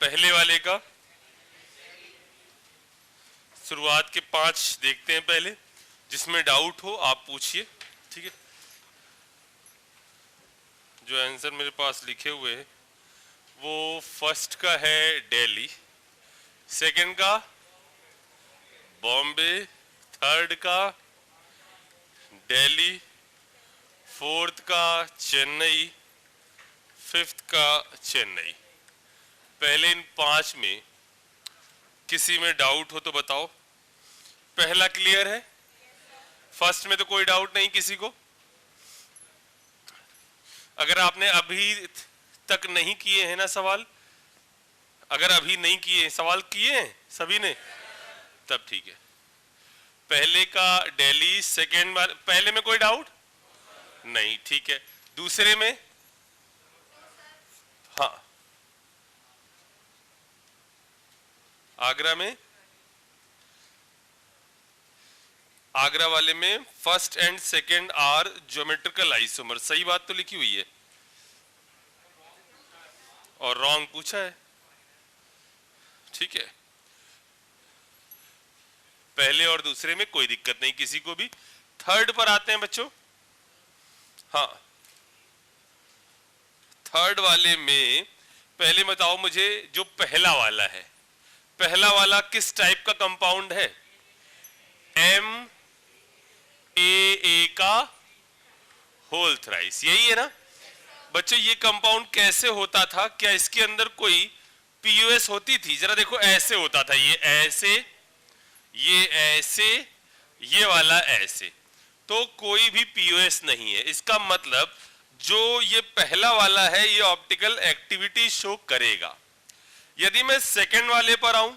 पहले वाले का शुरुआत के 5 देखते हैं पहले, जिसमें डाउट हो आप पूछिए, ठीक है। जो आंसर मेरे पास लिखे हुए हैं वो फर्स्ट का है दिल्ली, सेकंड का बॉम्बे, थर्ड का दिल्ली, फोर्थ का चेन्नई, फिफ्थ का चेन्नई। पहले इन 5 में किसी में डाउट हो तो बताओ। पहला क्लियर है? फर्स्ट में तो कोई डाउट नहीं किसी को। अगर आपने अभी तक नहीं किए हैं ना सवाल, अगर अभी नहीं किए सवाल किए हैं सभी ने, तब ठीक है। पहले का दिल्ली, सेकेंड बार पहले में कोई डाउट नहीं, ठीक है। दूसरे में हाँ, आगरा में, आगरा वाले में first and second are geometrical isomer, सही बात तो लिखी हुई है और रॉन्ग पूछा है, ठीक है। पहले और दूसरे में कोई दिक्कत नहीं किसी को भी। थर्ड पर आते हैं बच्चों। हाँ, थर्ड वाले में पहले बताओ मुझे, जो पहला वाला है, पहला वाला किस टाइप का कंपाउंड है? एम ए का होल थ्राइस, यही है ना बच्चों। ये कंपाउंड कैसे होता था? क्या इसके अंदर कोई पीयूएस होती थी? जरा देखो, ऐसे होता था, ये ऐसे, ये ऐसे, ये वाला ऐसे, तो कोई भी पीयूएस नहीं है। इसका मतलब जो ये पहला वाला है ये ऑप्टिकल एक्टिविटी शो करेगा। यदि मैं सेकंड वाले पर आऊं,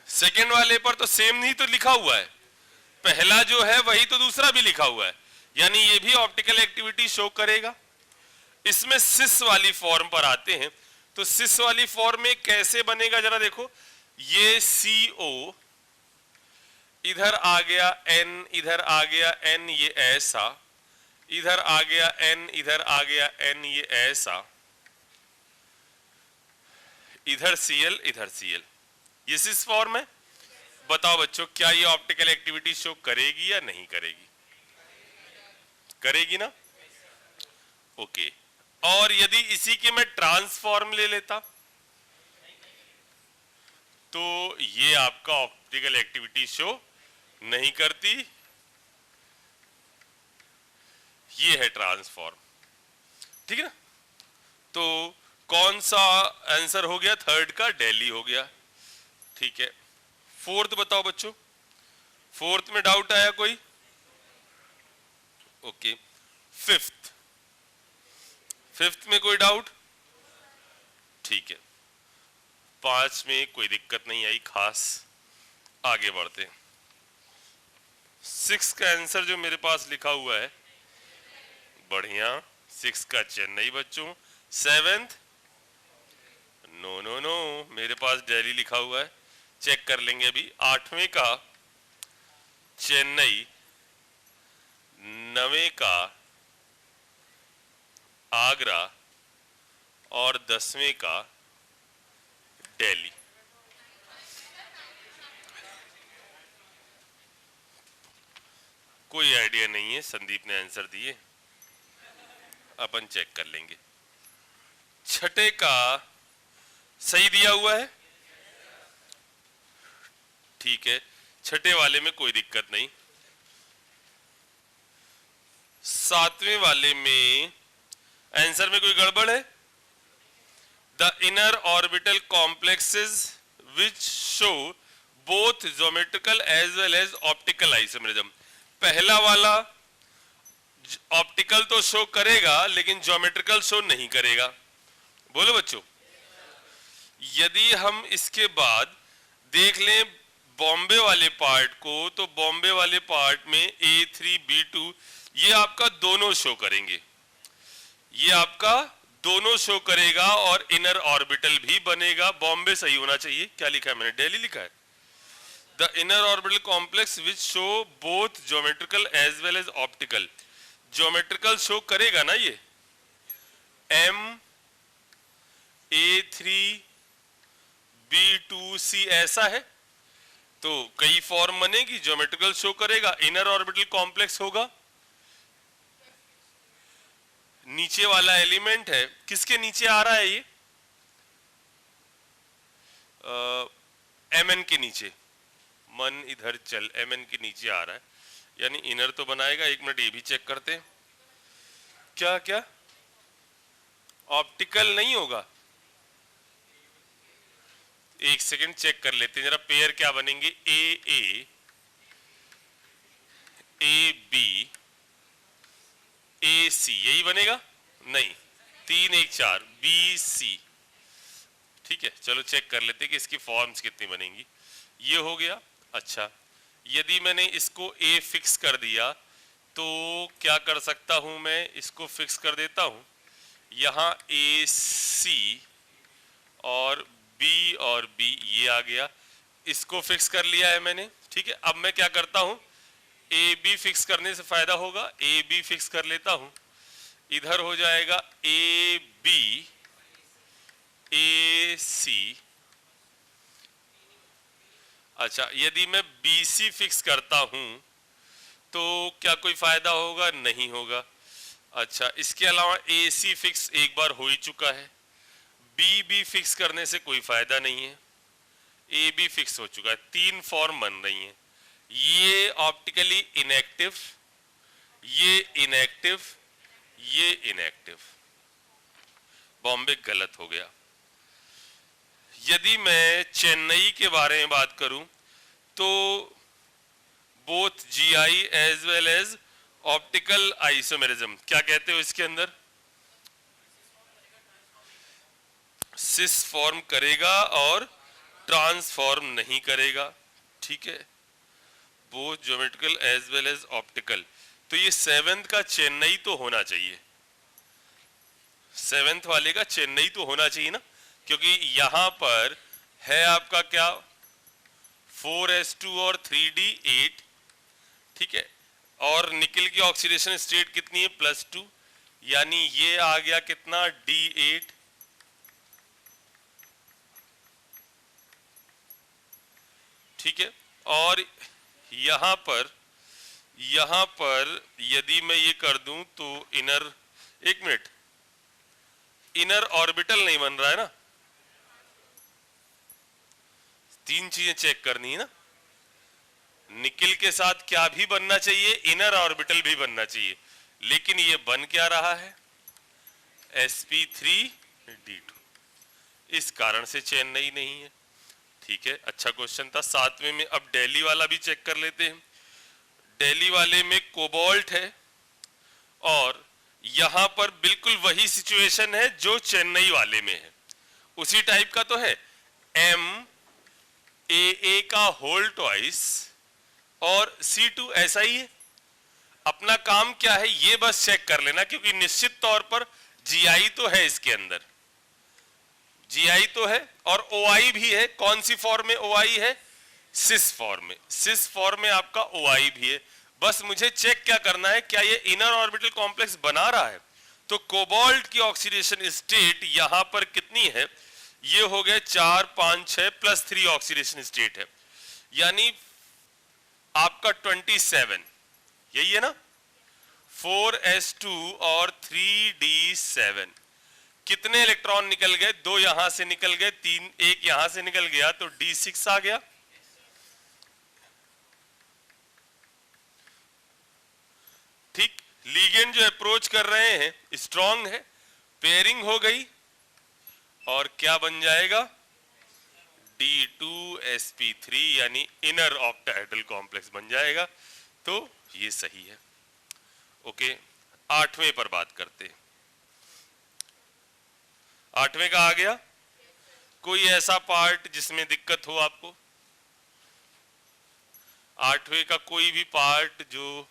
सेकंड वाले पर तो सेम नहीं तो लिखा हुआ है, पहला जो है वही तो दूसरा भी लिखा हुआ है, यानी ये भी ऑप्टिकल एक्टिविटी शो करेगा। इसमें सिस वाली फॉर्म पर आते हैं, तो सिस वाली फॉर्म में कैसे बनेगा जरा देखो। ये CO, इधर आ गया N, इधर आ गया N, ये ऐसा, इधर आ गया N, इधर आ गया N, ये ऐसा, इधर Cl, इधर Cl, ये सिस फॉर्म है। बताओ बच्चों, क्या ये ऑप्टिकल एक्टिविटी शो करेगी या नहीं करेगी? करेगी ना, ओके। और यदि इसी के मैं ट्रांसफॉर्म ले लेता तो ये आपका ऑप्टिकल एक्टिविटी शो नहीं करती, ये है ट्रांसफॉर्म, ठीक है ना। तो कौन सा आंसर हो गया? थर्ड का दिल्ली हो गया, ठीक है। फोर्थ बताओ बच्चों, फोर्थ में डाउट आया कोई? ओके। फिफ्थ, फिफ्थ में कोई डाउट? ठीक है। 5 में कोई दिक्कत नहीं आई खास, आगे बढ़ते हैं। 6 का आंसर जो मेरे पास लिखा हुआ है, बढ़िया, 6 का चेन्नई बच्चों। 7th, नो नो नो, मेरे पास दिल्ली लिखा हुआ है, चेक कर लेंगे अभी। 8वें का चेन्नई, 9वें का आगरा और 10वें का दिल्ली। कोई आइडिया नहीं है, संदीप ने आंसर दिए, अपन चेक कर लेंगे। छठे का सही दिया हुआ है, ठीक है, छठे वाले में कोई दिक्कत नहीं। 7वें वाले में आंसर में कोई गड़बड़ है? The inner orbital complexes which show both geometrical as well as optical isomerism. पहला वाला ऑप्टिकल तो शो करेगा लेकिन ज्योमेट्रिकल शो नहीं करेगा। बोलो बच्चों, यदि हम इसके बाद देख लें बॉम्बे वाले पार्ट को, तो बॉम्बे वाले पार्ट में A3 B2 ये आपका दोनों शो करेंगे, ये आपका दोनों शो करेगा और इनर ऑर्बिटल भी बनेगा। बॉम्बे सही होना चाहिए, क्या लिखा है मैंने? दिल्ली लिखा है। The inner orbital complex which show both geometrical as well as optical, geometrical show करेगा ना ये, M A3B2C ऐसा है, तो कई फॉर्म बनेगी, ज्योमेट्रिकल शो करेगा, इनर ऑर्बिटल कॉम्प्लेक्स होगा। नीचे वाला एलिमेंट है, किसके नीचे आ रहा है ये? mn के नीचे, मन इधर चल, mn के नीचे आ रहा है, यानी इनर तो बनाएगा। एक मिनट ये भी चेक करते हैं, क्या क्या ऑप्टिकल नहीं होगा? एक सेकंड चेक कर लेते हैं जरा, पेयर क्या बनेंगे? ए ए, ए बी, ए सी, यही बनेगा? नहीं, 3 1 4 बी सी। ठीक है, चलो चेक कर लेते हैं कि इसकी फॉर्म्स कितनी बनेंगी। ये हो गया। अच्छा, यदि मैंने इसको ए फिक्स कर दिया तो क्या कर सकता हूं मैं? इसको फिक्स कर देता हूं यहां, ए सी और बी ये आ गया, इसको फिक्स कर लिया है मैंने। ठीक है, अब मैं क्या करता हूं, ए बी फिक्स करने से फायदा होगा, ए बी फिक्स कर लेता हूं, इधर हो जाएगा ए बी ए सी। अच्छा, यदि मैं बी सी फिक्स करता हूं तो क्या कोई फायदा होगा? नहीं होगा। अच्छा, इसके अलावा ए सी फिक्स एक बार हो ही चुका है, बी बी फिक्स करने से कोई फायदा नहीं है, ए बी फिक्स हो चुका है, 3 फॉर्म बन रही हैं। ये ऑप्टिकली इनएक्टिव, ये इनएक्टिव, ये इनएक्टिव। बॉम्बे गलत हो गया। यदि मैं चेन्नई के बारे में बात करूं तो both GI as well as optical isomerism, क्या कहते हो इसके अंदर? सिस फॉर्म करेगा और ट्रांसफॉर्म नहीं करेगा। ठीक है, both geometrical as well as optical. तो ये 7th का चेन्नई तो होना चाहिए, 7th वाले का चेन्नई तो होना चाहिए ना, क्योंकि यहां पर है आपका क्या, 4s2 और 3d8। ठीक है, और निकल की ऑक्सीडेशन स्टेट कितनी है? +2, यानी ये आ गया कितना? d8। ठीक है, और यहां पर यदि मैं ये कर दूं तो इनर, एक मिनट, इनर ऑर्बिटल नहीं बन रहा है ना, 3 चीजें चेक करनी है ना, निकिल के साथ क्या भी बनना चाहिए? इनर ऑर्बिटल भी बनना चाहिए, लेकिन ये बन क्या रहा है? sp3d2, इस कारण से चेन्नई नहीं है। ठीक है, अच्छा क्वेश्चन था। 7वें में अब दिल्ली वाला भी चेक कर लेते हैं। दिल्ली वाले में कोबाल्ट है और यहां पर बिल्कुल वही सिचुएशन है जो चेन्नई वाले में है, उसी टाइप का तो है, MAA का होल ट्वाइस और C2 ऐसा ही है। अपना काम क्या है ये बस चेक कर लेना, क्योंकि निश्चित तौर पर GI तो है इसके अंदर, GI तो है और OI भी है। कौन सी फॉर्म में OI है? सिस फॉर्म में, सिस फॉर्म में आपका OI भी है। बस मुझे चेक क्या करना है, क्या ये इनर ऑर्बिटल कॉम्प्लेक्स बना रहा है? तो कोबाल्ट की ऑक्सीडेशन स्टेट यहां पर कितनी है? ये हो गया 4 5 6 +3 ऑक्सीडेशन स्टेट है, यानी आपका 27, यही है ना, 4s2 और 3d7। कितने इलेक्ट्रॉन निकल गए? 2 यहां से निकल गए, 3, 1 यहां से निकल गया, तो d6 आ गया। ठीक, लिगेंड जो अप्रोच कर रहे हैं स्ट्रांग है, पेयरिंग हो गई और क्या बन जाएगा? D2sp3, यानी इनर ऑक्टाहेड्रल कॉम्प्लेक्स बन जाएगा। तो ये सही है। ओके, 8वें पर बात करते हैं। 8वें का आ गया। कोई ऐसा पार्ट जिसमें दिक्कत हो आपको? 8वें का कोई भी पार्ट जो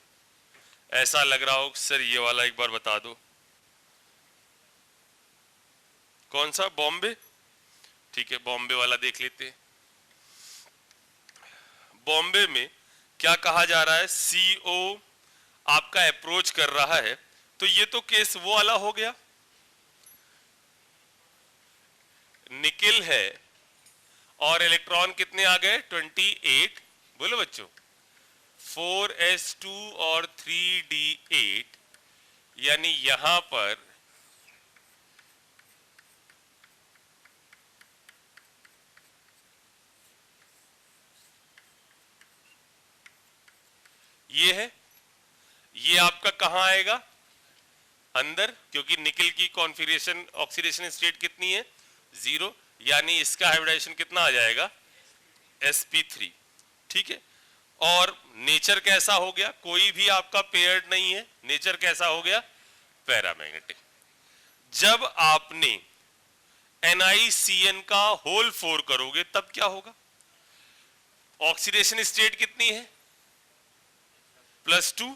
ऐसा लग रहा हो सर ये वाला एक बार बता दो। कौन सा? बॉम्बे। ठीक है, बॉम्बे वाला देख लेते हैं। बॉम्बे में क्या कहा जा रहा है? CO आपका अप्रोच कर रहा है, तो ये तो केस वो वाला हो गया। निकिल है और इलेक्ट्रॉन कितने आ गए 28, बोलो बच्चों 4s2 और 3d8, यानी यहां पर ये है, ये आपका कहां आएगा अंदर, क्योंकि निकिल की कॉन्फिगरेशन ऑक्सीडेशन स्टेट कितनी है 0, यानी इसका हाइब्रिडाइजेशन कितना आ जाएगा sp3, ठीक है। और नेचर कैसा हो गया, कोई भी आपका पेयर्ड नहीं है, नेचर कैसा हो गया पैरामैग्नेटिक। जब आपने NiCN का होल 4 करोगे तब क्या होगा, ऑक्सीडेशन स्टेट कितनी है +2,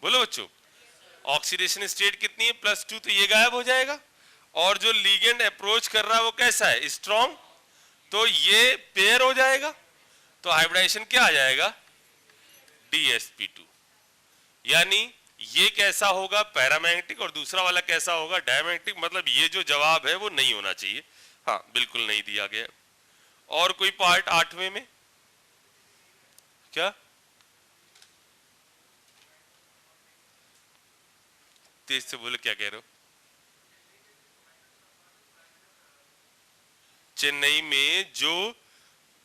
बोलो बच्चों ऑक्सीडेशन स्टेट कितनी है +2, तो ये गायब हो जाएगा। और जो लिगेंड अप्रोच कर रहा है वो कैसा है स्ट्रॉन्ग, तो ये पेयर हो जाएगा, तो हाइब्रिडाइजेशन क्या आ जाएगा DsP2, यानी ये कैसा होगा पैरामैग्नेटिक और दूसरा वाला कैसा होगा डायमैग्नेटिक। मतलब ये जो जवाब है वो नहीं होना चाहिए, हाँ बिल्कुल नहीं दिया गया। और कोई पार्ट 8वें में क्या, तेज से बोले क्या कह रहे हो। चेन्नई में जो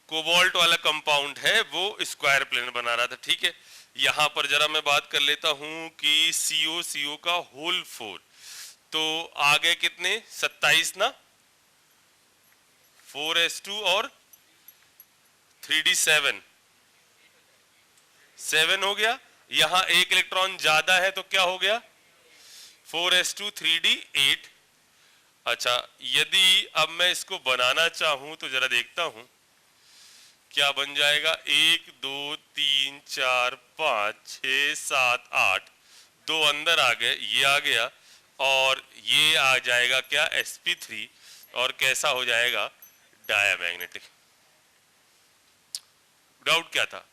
कोबाल्ट वाला कंपाउंड है वो स्क्वायर प्लेन बना रहा था, ठीक है। यहां पर जरा मैं बात कर लेता हूं कि CO का होल 4, तो आ गए कितने 27 ना, 4s2 और 3d7 7 हो गया। यहां एक इलेक्ट्रॉन ज्यादा है तो क्या हो गया 4s2 3d8। अच्छा, यदि अब मैं इसको बनाना चाहूं तो जरा देखता हूं क्या बन जाएगा, 1 2 3 4 5 6 7 8, 2 अंदर आ गए, ये आ गया और ये आ जाएगा क्या sp3, और कैसा हो जाएगा डायमैग्नेटिक। डाउट क्या था,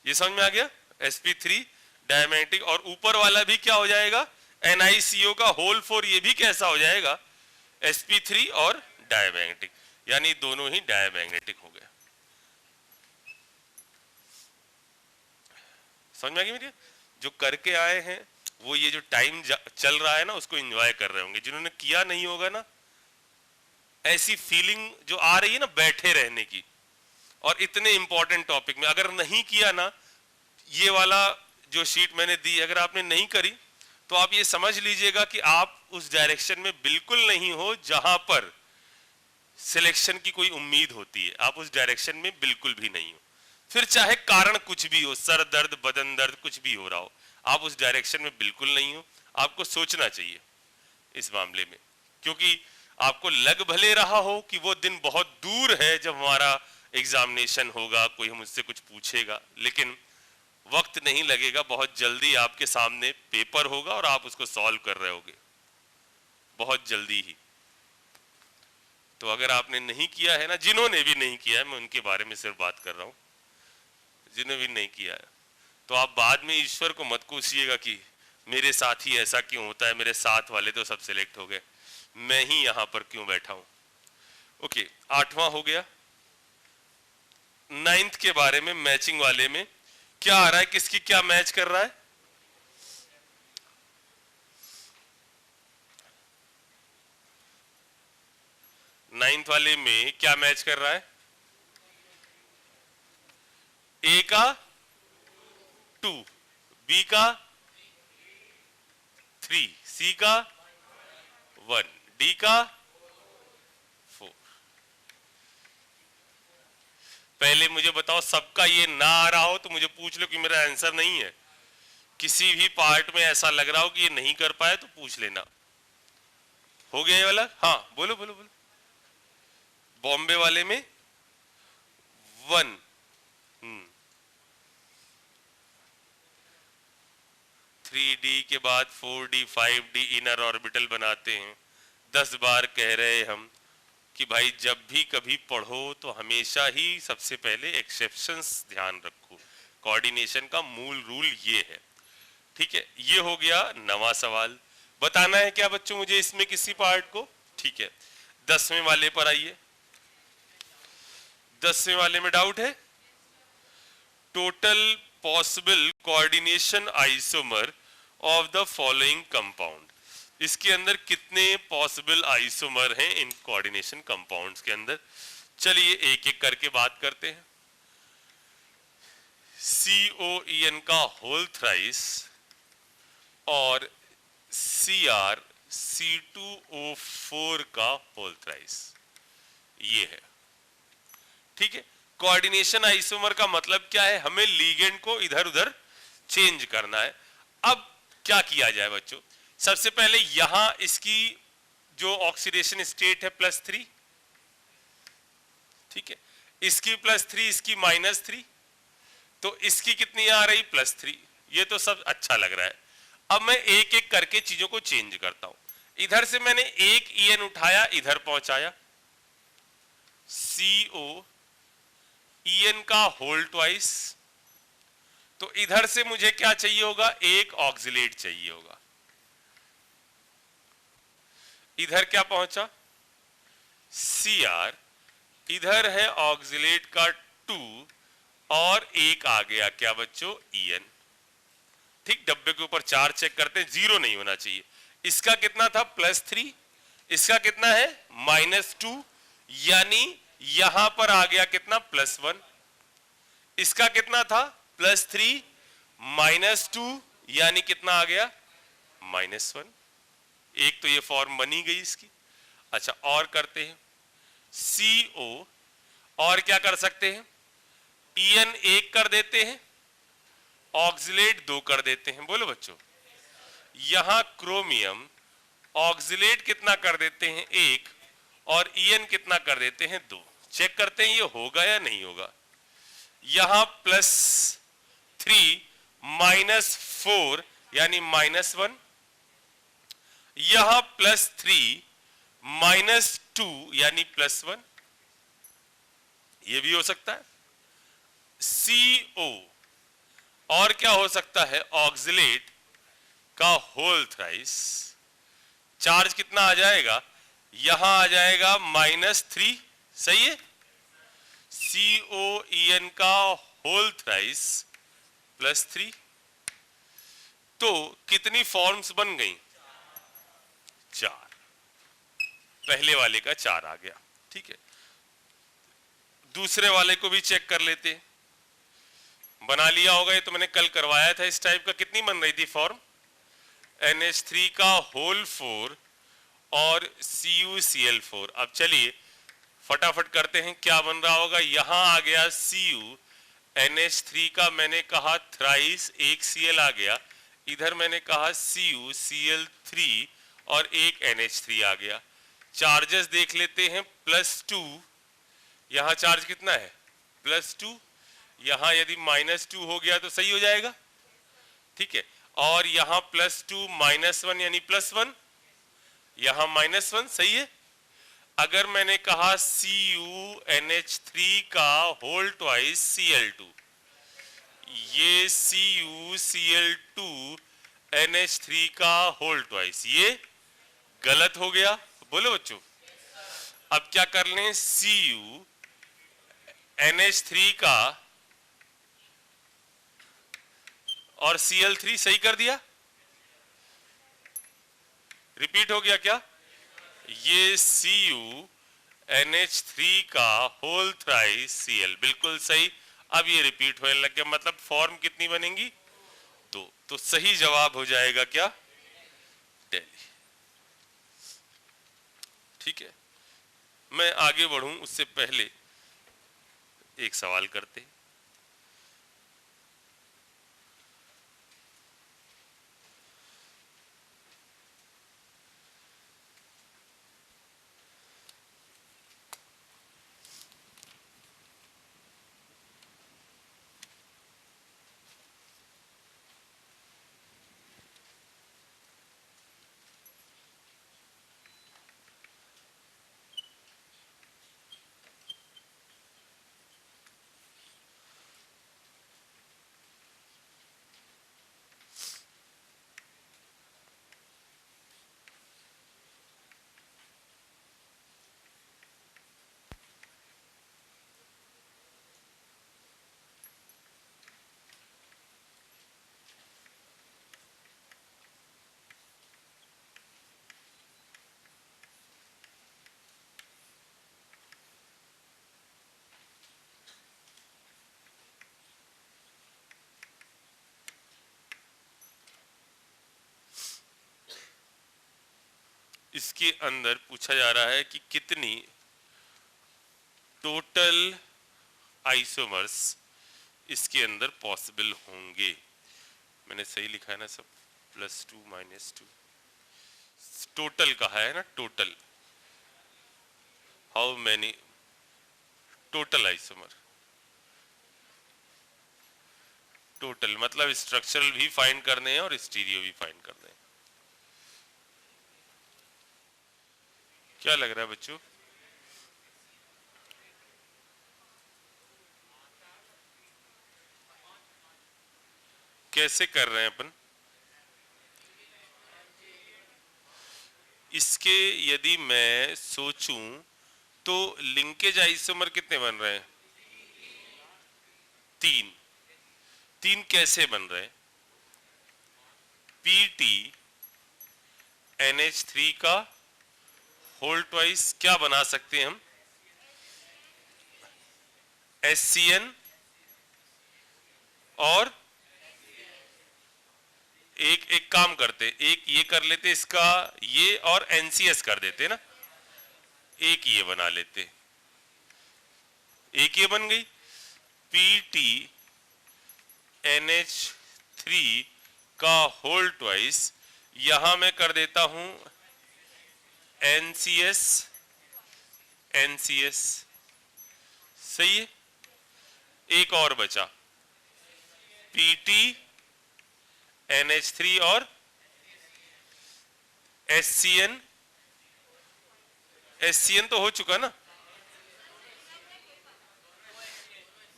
ये समझ में आ गया sp3 डायमैग्नेटिक। और ऊपर वाला भी क्या हो जाएगा NiCO का होल 4, ये भी कैसा हो जाएगा sp3 और डायमैग्नेटिक, यानी दोनों ही डायमैग्नेटिक हो गए। समझ में आ गई मेरी, जो करके आए हैं वो ये जो टाइम चल रहा है ना उसको एंजॉय कर रहे होंगे, जिन्होंने किया नहीं होगा ना, ऐसी फीलिंग जो आ रही है ना बैठे रहने की, और इतने इंपॉर्टेंट टॉपिक में अगर नहीं किया ना, ये वाला जो शीट मैंने दी अगर आपने नहीं करी तो आप ये समझ लीजिएगा कि आप उस डायरेक्शन में बिल्कुल नहीं हो जहां पर सिलेक्शन की कोई उम्मीद होती है, आप उस डायरेक्शन में बिल्कुल भी नहीं हो। फिर चाहे कारण कुछ भी हो, सर दर्द बदन दर्द कुछ भी हो रहा हो, आप उस डायरेक्शन में बिल्कुल नहीं हो। आपको सोचना चाहिए इस मामले में, क्योंकि आपको लग भले रहा हो कि वो दिन बहुत दूर है जब हमारा एग्जामिनेशन होगा, कोई मुझसे कुछ पूछेगा, लेकिन वक्त नहीं लगेगा, बहुत जल्दी आपके सामने पेपर होगा और आप उसको सॉल्व कर रहे होगे बहुत जल्दी ही। तो अगर आपने नहीं किया है ना, जिन्होंने भी नहीं किया है, मैं उनके बारे में सिर्फ बात कर रहा हूं, जिन्होंने भी नहीं किया है, तो आप बाद में ईश्वर को मत कोसिएगा कि मेरे साथ ही ऐसा क्यों होता है, मेरे साथ वाले तो सब सिलेक्ट हो गए, मैं ही यहां पर क्यों बैठा हूं। ओके, 8वां हो गया। 9th के बारे में मैचिंग वाले में क्या आ रहा है, किसकी क्या मैच कर रहा है, नाइन्थ वाले में क्या मैच कर रहा है, ए का 2, बी का 3, सी का 1, डी का 4। पहले मुझे बताओ, सबका ये ना आ रहा हो तो मुझे पूछ लो कि मेरा आंसर नहीं है। किसी भी पार्ट में ऐसा लग रहा हो कि ये नहीं कर पाए तो पूछ लेना। हो गया ये वाला, हाँ बोलो बोलो बोलो। बॉम्बे वाले में 1, 3D के बाद 4D 5D इनर ऑर्बिटल बनाते हैं। 10 बार कह रहे हम कि भाई जब भी कभी पढ़ो तो हमेशा ही सबसे पहले एक्सेप्शंस ध्यान रखो, कोऑर्डिनेशन का मूल रूल ये है, ठीक है। ये हो गया 9वां सवाल। बताना है क्या बच्चों मुझे इसमें किसी पार्ट को? ठीक है, 10वें वाले पर आइए। 10वें वाले में डाउट है? Total possible coordination isomer of the following compound. इसके अंदर कितने पॉसिबल आइसोमर हैं इन कोऑर्डिनेशन कंपाउंड्स के अंदर? चलिए एक एक करके बात करते हैं। COEN का होल थ्राइस और CrC2O4 का होल थ्राइस, ये है। ठीक है, कोऑर्डिनेशन आइसोमर का मतलब क्या है? हमें लीगेंड को इधर उधर चेंज करना है। अब क्या किया जाए बच्चों? सबसे पहले यहां इसकी जो ऑक्सीडेशन स्टेट है +3, ठीक है, इसकी +3, इसकी -3, तो इसकी कितनी आ रही? +3। ये तो सब अच्छा लग रहा है। अब मैं एक एक करके चीजों को चेंज करता हूं। इधर से मैंने एक EN उठाया, इधर पहुंचाया, COEN का होल ट्वाइस, तो इधर से मुझे क्या चाहिए होगा? एक ऑक्सिलेट चाहिए होगा। इधर क्या पहुंचा? Cr, इधर है ऑक्सिलेट का 2 और एक आ गया क्या बच्चों? EN। ठीक, डब्बे के ऊपर 4 चेक करते हैं, 0 नहीं होना चाहिए। इसका कितना था? +3, इसका कितना है? -2, यानी यहां पर आ गया कितना? +1। इसका कितना था? +3 -2, यानी कितना आ गया? -1। एक तो ये फॉर्म बनी गई इसकी। अच्छा, और करते हैं। CO, और क्या कर सकते हैं? EN 1 कर देते हैं, ऑक्सिलेट 2 कर देते हैं। बोलो बच्चों, यहां क्रोमियम ऑक्सिलेट कितना कर देते हैं? 1, और EN कितना कर देते हैं? 2। चेक करते हैं ये होगा या नहीं होगा। यहां +3 -4 यानी -1, यहां +3 -2 यानी +1, ये भी हो सकता है। CO, और क्या हो सकता है? ऑक्सिलेट का होल थ्राइस। चार्ज कितना आ जाएगा? यहां आ जाएगा -3, सही है। COEN का होल थ्राइस +3, तो कितनी फॉर्म्स बन गई? 4। पहले वाले का 4 आ गया। ठीक है, दूसरे वाले को भी चेक कर लेते हैं। बना लिया होगा, ये तो मैंने कल करवाया था इस टाइप का। कितनी बन रही थी फॉर्म? NH3 का होल 4 और CuCl4। अब चलिए फटाफट करते हैं, क्या बन रहा होगा? यहां आ गया Cu, NH3 का मैंने कहा थ्राइस, एक Cl आ गया, इधर मैंने कहा CuCl3 और एक NH3 आ गया। चार्जेस देख लेते हैं, +2, यहां चार्ज कितना है? +2, यहां यदि -2 हो गया तो सही हो जाएगा। ठीक है, और यहां +2 -1 यानी +1, यहां -1, सही है। अगर मैंने कहा CuNH3 का होल ट्वाइस Cl2, ये CuCl2 NH3 का होल ट्वाइस, ये गलत हो गया। बोलो बच्चों, अब क्या कर लें? CuNH3 का और Cl3 सही कर दिया, रिपीट हो गया क्या? ये CuNH3 का होल थ्राइस Cl, बिल्कुल सही। अब ये रिपीट होने लग गया, मतलब फॉर्म कितनी बनेंगी? 2। तो सही जवाब हो जाएगा क्या? दिल्ली। ठीक है, मैं आगे बढ़ूं उससे पहले एक सवाल करते हैं। इसके अंदर पूछा जा रहा है कि कितनी टोटल आइसोमर्स इसके अंदर पॉसिबल होंगे। मैंने सही लिखा है ना सब, +2 -2 टोटल कहा है ना, total how many total isomer, total मतलब स्ट्रक्चरल भी फाइंड करने हैं और स्टीरियो भी फाइंड करने हैं। क्या लग रहा है बच्चों? कैसे कर रहे हैं अपन इसके? यदि मैं सोचूं तो लिंकेज आइसोमर कितने बन रहे हैं? 3। 3 कैसे बन रहे हैं? PT NH3 का होल ट्वाइस क्या बना सकते हैं हम? SCN और एक काम करते, एक ये कर लेते इसका, ये और NCS कर देते ना, एक ये बना लेते, एक ये बन गई PT NH3 का होल ट्वाइस, यहां मैं कर देता हूं NCS NCS, सही है। एक और बचा PT NH3 और SCN, SCN तो हो चुका ना,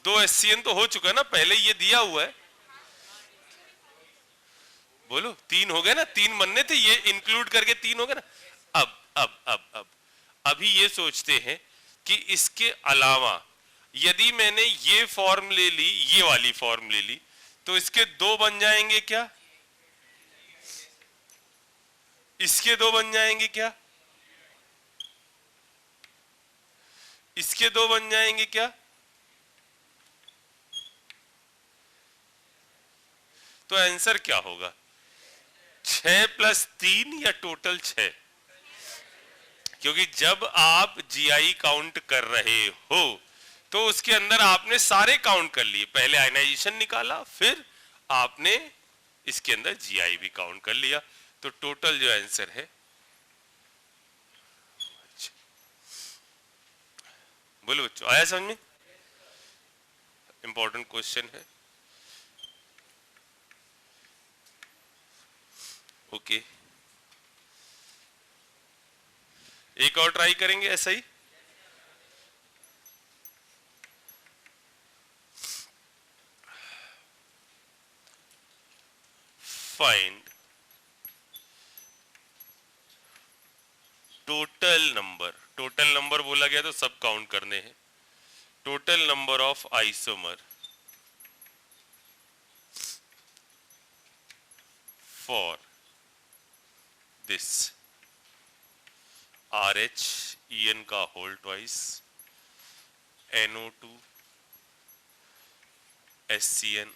2 SCN तो हो चुका ना, पहले ये दिया हुआ है। बोलो 3 हो गए ना, 3 बनने थे, ये इंक्लूड करके 3 हो गए ना। अब अभी ये सोचते हैं कि इसके अलावा यदि मैंने ये फॉर्म ले ली, ये वाली फॉर्म ले ली, तो इसके 2 बन जाएंगे क्या? इसके 2 बन जाएंगे क्या? इसके 2 बन जाएंगे क्या? तो आंसर क्या होगा? 6 + 3 या टोटल 6? क्योंकि जब आप जीआई काउंट कर रहे हो तो उसके अंदर आपने सारे काउंट कर लिए, पहले आयनाइजेशन निकाला, फिर आपने इसके अंदर जीआई भी काउंट कर लिया, तो टोटल जो आंसर है। बोलो बच्चों, आया समझ में? इंपॉर्टेंट क्वेश्चन है। ओके, एक और ट्राई करेंगे ऐसा ही। Find total number, total number बोला गया तो सब काउंट करने हैं। Total number of isomer for this RH EN का whole twice, NO2 SCN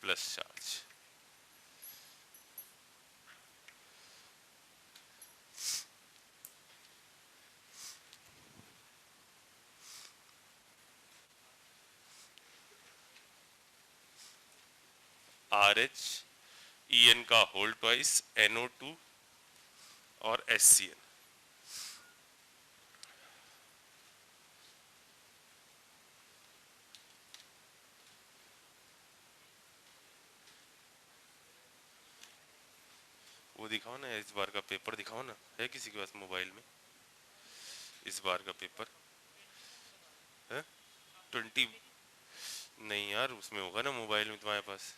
plus charge. RH EN का होल ट्वाइस, NO2 और SCN। वो दिखाओ ना, इस बार का पेपर दिखाओ ना, है किसी के पास मोबाइल में इस बार का पेपर है? 20 नहीं यार, उसमें होगा ना मोबाइल में तुम्हारे पास,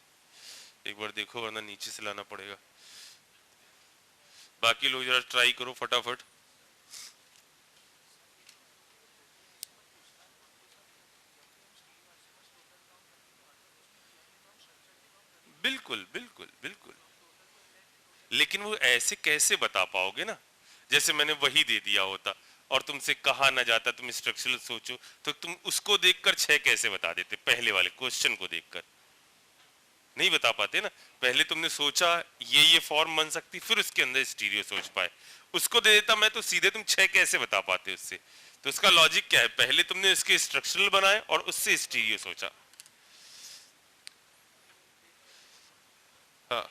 एक बार देखो वरना नीचे से लाना पड़ेगा। बाकी लोग जरा ट्राई करो फटाफट। बिल्कुल बिल्कुल बिल्कुल, लेकिन वो ऐसे कैसे बता पाओगे ना, जैसे मैंने वही दे दिया होता और तुमसे कहा ना जाता तुम स्ट्रक्चरल सोचो, तो तुम उसको देखकर 6 कैसे बता देते, पहले वाले क्वेश्चन को देखकर? नहीं बता पाते ना। पहले तुमने सोचा ये फॉर्म बन सकती, फिर उसके अंदर स्टीरियो सोच पाए। उसको दे देता मैं तो सीधे तुम 6 कैसे बता पाते उससे। तो उसका लॉजिक क्या है, पहले तुमने उसके स्ट्रक्चरल बनाए और उससे स्टीरियो सोचा। हाँ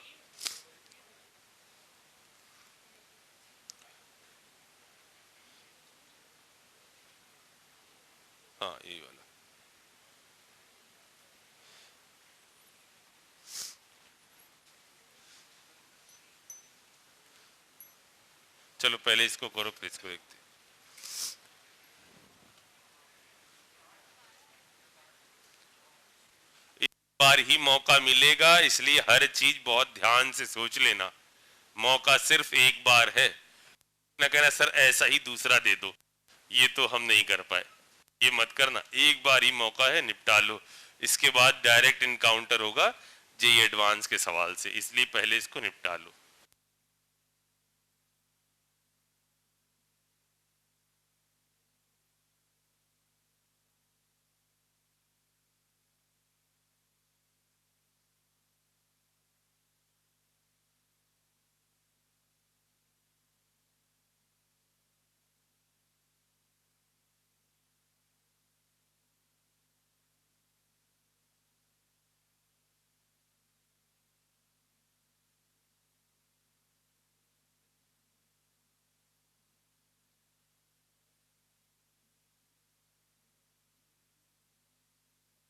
हाँ यही वाला। चलो पहले इसको करो फिर इसको देखते हैं। एक बार ही मौका मिलेगा, इसलिए हर चीज बहुत ध्यान से सोच लेना। मौका सिर्फ एक बार है। ना कहना सर ऐसा ही दूसरा दे दो, ये तो हम नहीं कर पाए। ये मत करना, एक बार ही मौका है, निपटा लो। इसके बाद डायरेक्ट इनकाउंटर होगा जेई एडवांस के सवाल से, इसलिए पहले इसको निपटा लो।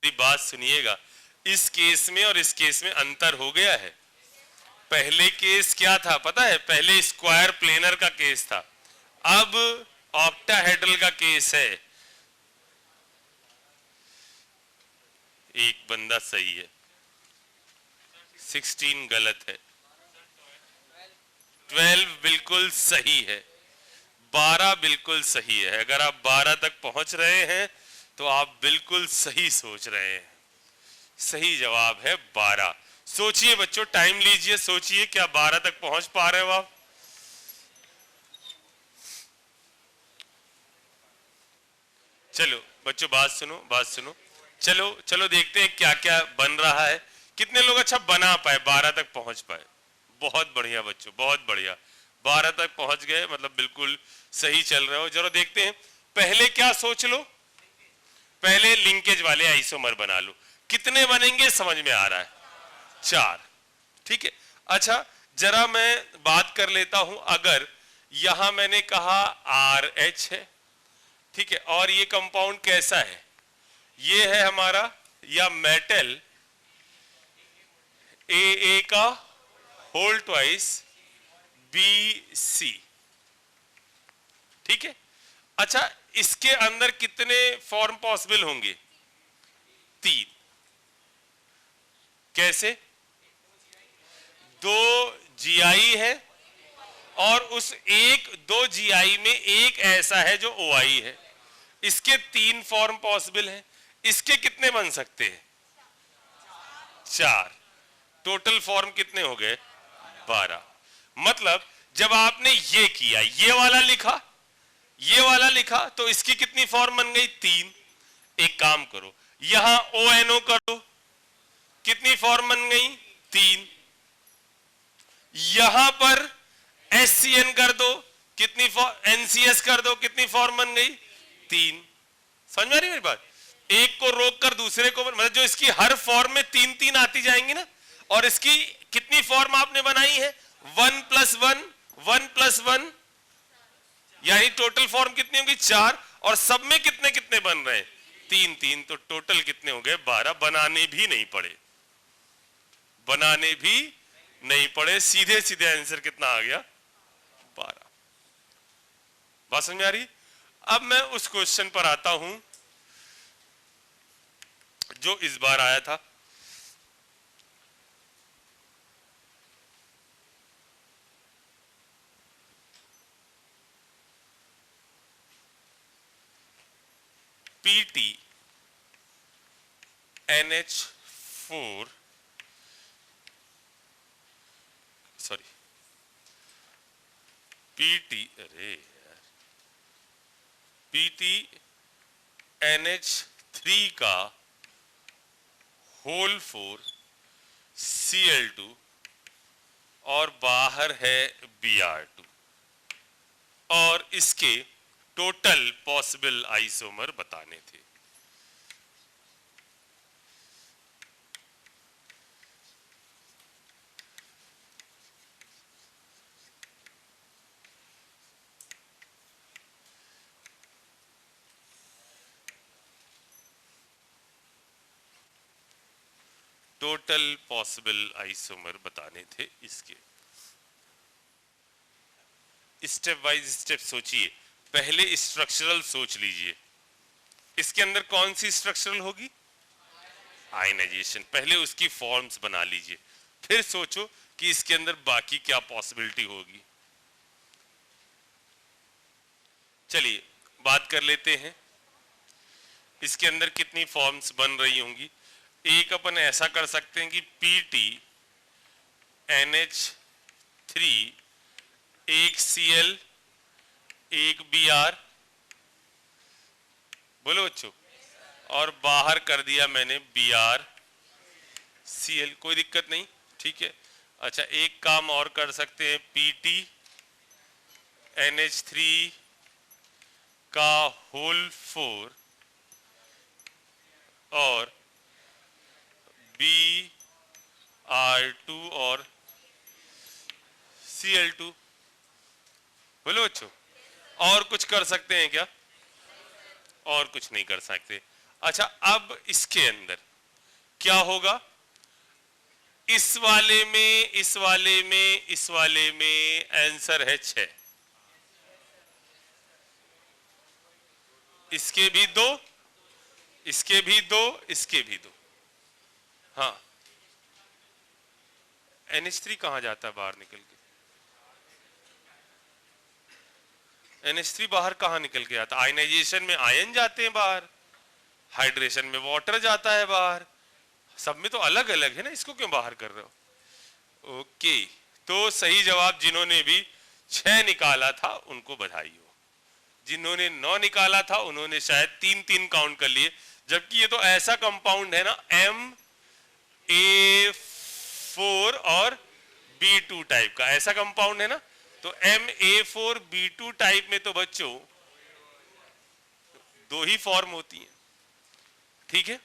मेरी बात सुनिएगा, इस केस में और इस केस में अंतर हो गया है। पहले केस क्या था पता है, पहले स्क्वायर प्लेनर का केस था, अब ऑक्टाहेड्रल का केस है। एक बंदा सही है, 16 गलत है, 12 बिल्कुल सही है, 12 बिल्कुल सही है। अगर आप 12 तक पहुंच रहे हैं तो आप बिल्कुल सही सोच रहे हैं। सही जवाब है 12। सोचिए बच्चों, टाइम लीजिए, सोचिए क्या 12 तक पहुंच पा रहे हो आप। चलो बच्चों बात सुनो, बात सुनो। चलो चलो देखते हैं क्या क्या बन रहा है। कितने लोग अच्छा बना पाए, 12 तक पहुंच पाए। बहुत बढ़िया बच्चों, बहुत बढ़िया। 12 तक पहुंच गए, मतलब बिल्कुल सही चल रहे हो। जरा देखते हैं, पहले क्या सोच लो, पहले लिंकेज वाले आइसोमर बना लो। कितने बनेंगे समझ में आ रहा है, 4। ठीक है। अच्छा जरा मैं बात कर लेता हूं, अगर यहां मैंने कहा RH है, ठीक है, और ये कंपाउंड कैसा है, ये है हमारा या मेटल AA का होल ट्वाइस BC, ठीक है। अच्छा इसके अंदर कितने फॉर्म पॉसिबल होंगे, 3। कैसे, 2 GI है और उस 2 GI में एक ऐसा है जो OI है। इसके 3 फॉर्म पॉसिबल हैं। इसके कितने बन सकते हैं, 4। टोटल फॉर्म कितने हो गए, 12। मतलब जब आपने ये किया, ये वाला लिखा, ये वाला लिखा, तो इसकी कितनी फॉर्म बन गई, 3। एक काम करो, यहां ONO करो, कितनी फॉर्म बन गई, 3। यहां पर SCN कर दो, कितनी NCS कर दो, कितनी फॉर्म बन गई, 3। समझ में आ रही मेरी बात। एक को रोक कर दूसरे को, मतलब जो इसकी हर फॉर्म में 3-3 आती जाएंगी ना, और इसकी कितनी फॉर्म आपने बनाई है, 1+1, 1+1, यानी टोटल फॉर्म कितनी होगी, 4। और सब में कितने कितने बन रहे हैं, 3-3, तो टोटल कितने हो गए, 12। बनाने भी नहीं पड़े, बनाने भी नहीं पड़े, सीधे सीधे आंसर कितना आ गया, 12। बात समझ में आ रही। अब मैं उस क्वेश्चन पर आता हूं जो इस बार आया था। PT NH4, सॉरी PT, अरे यार, PT NH3 का होल 4 Cl2 और बाहर है Br2 और इसके टोटल पॉसिबल आइसोमर बताने थे। टोटल पॉसिबल आइसोमर बताने थे इसके। स्टेप वाइज स्टेप सोचिए। पहले स्ट्रक्चरल सोच लीजिए, इसके अंदर कौन सी स्ट्रक्चरल होगी? आयनाइजेशन। पहले उसकी फॉर्म्स बना लीजिए, फिर सोचो कि इसके अंदर बाकी क्या पॉसिबिलिटी होगी। चलिए बात कर लेते हैं इसके अंदर कितनी फॉर्म्स बन रही होंगी। एक अपन ऐसा कर सकते हैं कि Pt NH3 एक Cl एक Br, बोलो बच्चों, और बाहर कर दिया मैंने Br Cl, कोई दिक्कत नहीं, ठीक है। अच्छा एक काम और कर सकते हैं, Pt NH3 का होल 4 और Br2 और Cl2, बोलो बच्चों। और कुछ कर सकते हैं क्या? और कुछ नहीं कर सकते। अच्छा अब इसके अंदर क्या होगा? इस वाले में, इस वाले में, इस वाले में आंसर है 6, इसके भी 2, इसके भी 2, इसके भी 2। हाँ NH3 कहां जाता है बाहर निकल के? NH3 बाहर कहां निकल के आता? आयनाइजेशन में आयन जाते हैं बाहर, हाइड्रेशन में वाटर जाता है बाहर, सब में तो अलग अलग है ना, इसको क्यों बाहर कर रहे हो? ओके, तो सही जवाब जिन्होंने भी 6 निकाला था उनको बधाई हो, जिन्होंने 9 निकाला था उन्होंने शायद 3-3 काउंट कर लिए, जबकि ये तो ऐसा कंपाउंड है ना MA4 और B2 टाइप का, ऐसा कंपाउंड है ना। तो MA4 B2 टाइप में तो बच्चों 2 ही फॉर्म होती हैं, ठीक है।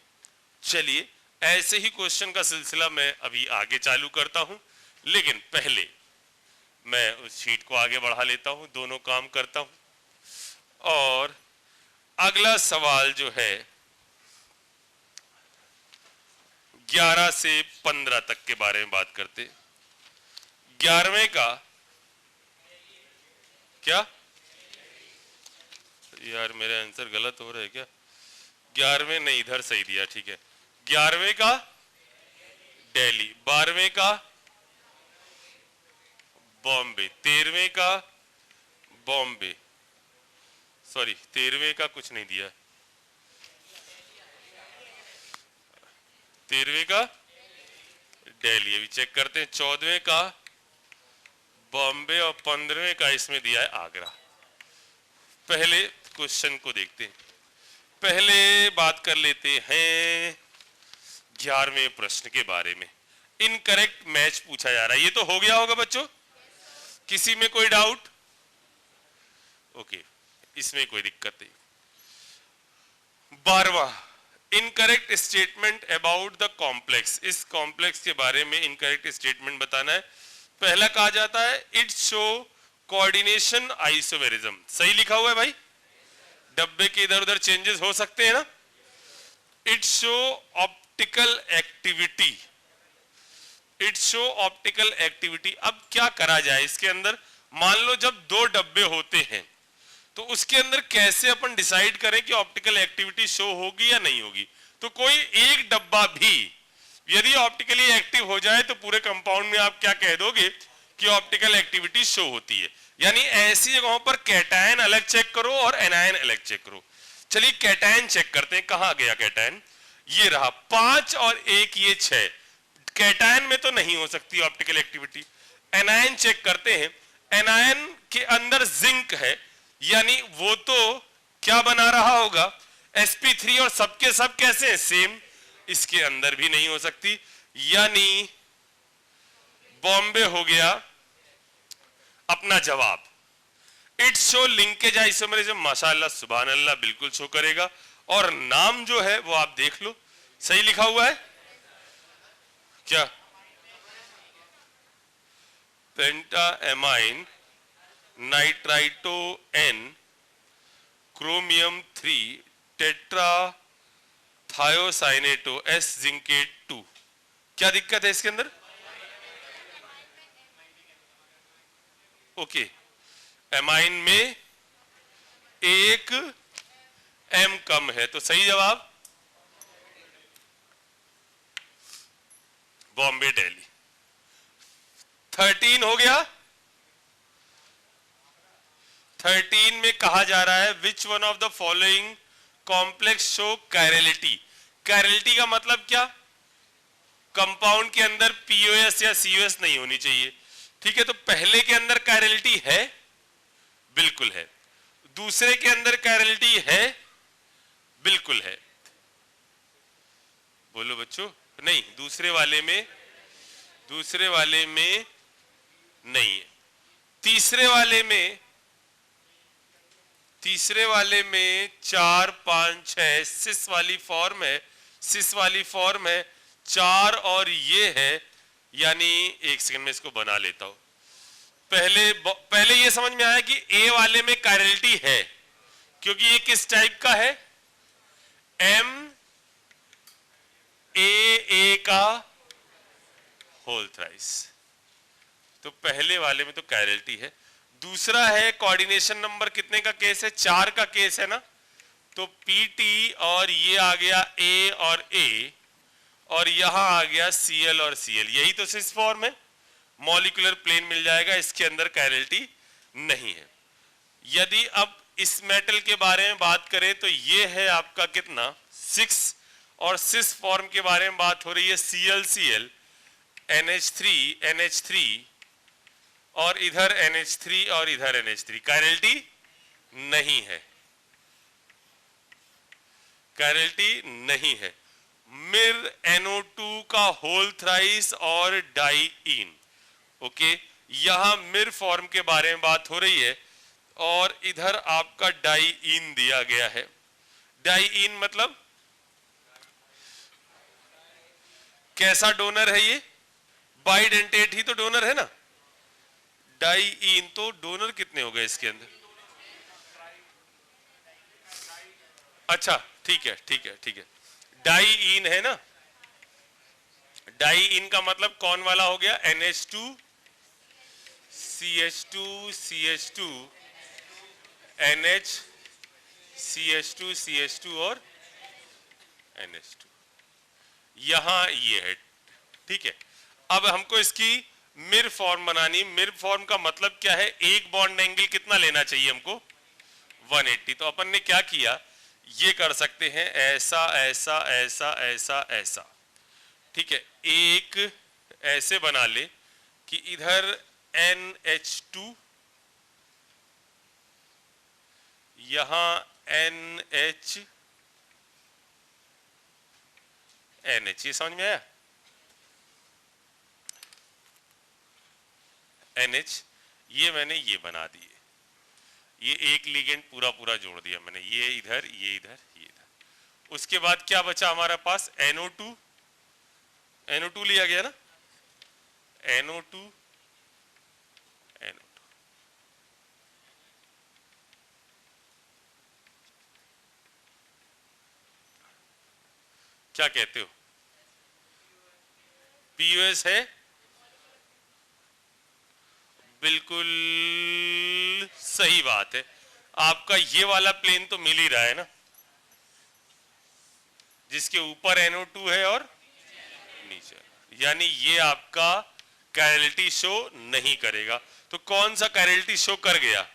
चलिए ऐसे ही क्वेश्चन का सिलसिला मैं अभी आगे चालू करता हूं, लेकिन पहले मैं उस शीट को आगे बढ़ा लेता हूं, दोनों काम करता हूं। और अगला सवाल जो है 11 से 15 तक के बारे में बात करते। 11वें का क्या? यार मेरे आंसर गलत हो रहे हैं क्या? 11वें नहीं, इधर सही दिया, ठीक है। 11वें का दिल्ली, 12वें का बॉम्बे, 13वें का बॉम्बे, सॉरी 13वें का कुछ नहीं दिया, 13वें का दिल्ली, अभी चेक करते हैं। 14वें का बॉम्बे और 15वें का इसमें दिया है आगरा। पहले क्वेश्चन को देखते हैं, पहले बात कर लेते हैं 11वें प्रश्न के बारे में। इनकरेक्ट मैच पूछा जा रहा है, ये तो हो गया होगा बच्चों, किसी में कोई डाउट? ओके, इसमें कोई दिक्कत नहीं। 12वां incorrect statement about the complex, इस कॉम्प्लेक्स के बारे में इनकरेक्ट स्टेटमेंट बताना है। पहला कहा जाता है इट शो कोऑर्डिनेशन आइसोमेरिज्म, सही लिखा हुआ है भाई, डब्बे के इधर उधर चेंजेस हो सकते हैं ना। It show optical activity, it show optical activity. अब क्या करा जाए इसके अंदर? मान लो जब 2 डब्बे होते हैं तो उसके अंदर कैसे अपन डिसाइड करें कि ऑप्टिकल एक्टिविटी शो होगी या नहीं होगी? तो कोई एक डब्बा भी यदि ऑप्टिकली एक्टिव हो जाए तो पूरे कंपाउंड में आप क्या कह दोगे कि ऑप्टिकल एक्टिविटी शो होती है। यानी ऐसी जगहों पर कैटायन अलग चेक करो और एनायन अलग चेक करो। चलिए कैटायन चेक करते हैं, कहां गया कैटायन? ये रहा 5 और 1, ये 6। कैटायन में तो नहीं हो सकती ऑप्टिकल एक्टिविटी। एनायन चेक करते हैं, एनायन के अंदर जिंक है, यानी वो तो क्या बना रहा होगा? sp3, और सबके सब कैसे हैं? सेम। इसके अंदर भी नहीं हो सकती, यानी बॉम्बे हो गया अपना जवाब। इट शो लिंकेज आइसोमरिज्म, माशाअल्लाह सुभान अल्लाह, बिल्कुल शो करेगा। और नाम जो है वो आप देख लो, सही लिखा हुआ है क्या? Penta ammine nitrito N chromium 3 tetra thiocyanato S zincate 2। क्या दिक्कत है इसके अंदर? ओके, एमाइन में एक एम कम है, तो सही जवाब बॉम्बे दिल्ली। 13 हो गया। 13 में कहा जा रहा है which one of the following complex show chirality. Chirality का मतलब क्या? कंपाउंड के अंदर पीओएस या सीओएस नहीं होनी चाहिए। ठीक है, तो पहले के अंदर कायरलिटी है, बिल्कुल है। दूसरे के अंदर कायरलिटी है, बिल्कुल है। बोलो बच्चों, नहीं, दूसरे वाले में नहीं है। तीसरे वाले में 4 5 6 सिस वाली फॉर्म है 4 और ये है, यानी एक सेकंड में इसको बना लेता हूं। पहले ये समझ में आया कि ए वाले में कायरलिटी है, क्योंकि ये किस टाइप का है? एम ए का होल थ्राइस, तो पहले वाले में तो कायरलिटी है। दूसरा है कोऑर्डिनेशन नंबर कितने का केस है? 4 का केस है ना, तो पीटी और ये आ गया ए और ए, और यहां आ गया सीएल और सीएल, यही तो सिस फॉर्म है। मॉलिक्यूलर प्लेन मिल जाएगा, इसके अंदर कायरलिटी नहीं है। यदि अब इस मेटल के बारे में बात करें तो ये है आपका कितना 6, और सिस फॉर्म के बारे में बात हो रही है ClCl NH3 और इधर NH3 और इधर NH3, कायरलिटी नहीं है, कायरलिटी नहीं है। मिर NO2 का होल थ्राइस और डाइईन। ओके, यहां मिर फॉर्म के बारे में बात हो रही है और इधर आपका डाइईन दिया गया है। डाइईन मतलब कैसा डोनर है? ये बाइडेंटेट ही तो डोनर है ना। डाइईन तो डोनर कितने हो गए इसके अंदर? अच्छा, ठीक है। डाइईन है ना। डाइईन का मतलब कौन वाला हो गया? NH2 CH2 NH CH2 और NH2, यहां ये है। ठीक है, अब हमको इसकी मिर फॉर्म बनानी। मिर फॉर्म का मतलब क्या है? एक बॉन्ड एंगल कितना लेना चाहिए हमको? 180। तो अपन ने क्या किया, ये कर सकते हैं ऐसा ऐसा ऐसा ऐसा ऐसा। ठीक है, एक ऐसे बना ले कि इधर NH2, यहां NH, ये समझ में आया? NH, ये मैंने ये बना दिए, ये एक लिगेंड पूरा जोड़ दिया मैंने, ये इधर ये इधर ये इधर। उसके बाद क्या बचा हमारे पास? NO2 लिया गया ना, NO2 क्या कहते हो? POS है, बिल्कुल सही बात है। आपका ये वाला प्लेन तो मिल ही रहा है ना, जिसके ऊपर NO2 है और नीचे, यानी ये आपका कायरलिटी शो नहीं करेगा। तो कौन सा कायरलिटी शो कर गया?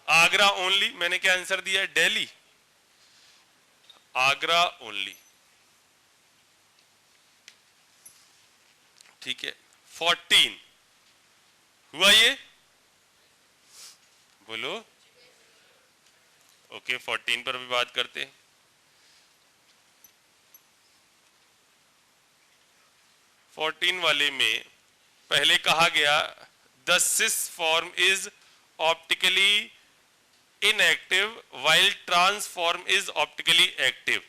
आगरा ओनली। मैंने क्या आंसर दिया है? दिल्ली, आगरा ओनली। ठीक है, 14 हुआ ये, बोलो। ओके, 14 पर भी बात करते हैं। वाले में पहले कहा गया the cis form is optically inactive while trans form is optically active.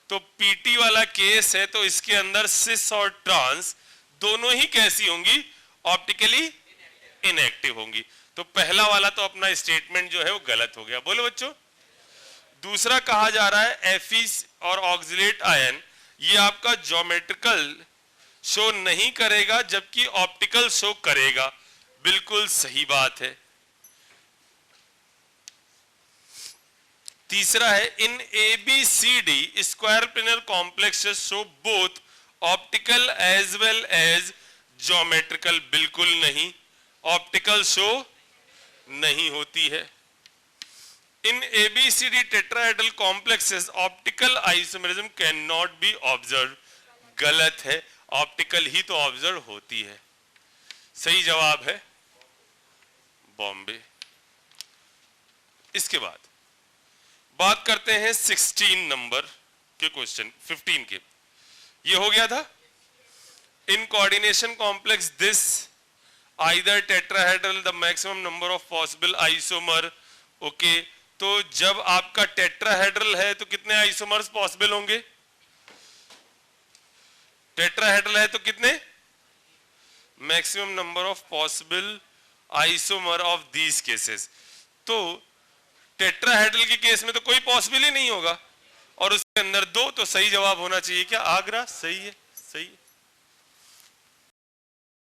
तो पीटी वाला केस है तो इसके अंदर सिस और ट्रांस दोनों ही कैसी होंगी, ऑप्टिकली इनएक्टिव होंगी। तो पहला वाला तो अपना स्टेटमेंट जो है वो गलत हो गया। बोलो बच्चों। दूसरा कहा जा रहा है एफी और ऑक्सिलेट आयन ये आपका ज्योमेट्रिकल शो नहीं करेगा जबकि ऑप्टिकल शो करेगा। बिल्कुल सही बात है। तीसरा है in ABCD square planar complexes show both optical as well as geometrical. बिल्कुल नहीं, ऑप्टिकल शो नहीं होती है। In ABCD tetrahedral complexes optical isomerism can not be observe. गलत है, ऑप्टिकल ही तो ऑब्जर्व होती है। सही जवाब है बॉम्बे। इसके बाद बात करते हैं 16 नंबर के क्वेश्चन, 15 के। ये हो गया था in coordination complex this either tetrahedral the maximum number of possible isomer. Okay, तो जब आपका टेट्राहेड्रल है तो कितने आइसोमर्स पॉसिबल होंगे? टेट्राहेड्रल है तो कितने? Maximum number of possible isomer of these cases. तो टेट्राहेड्रल के केस में तो कोई पॉसिबल ही नहीं होगा और उसके अंदर दो, तो सही जवाब होना चाहिए क्या? आगरा। सही है, सही है।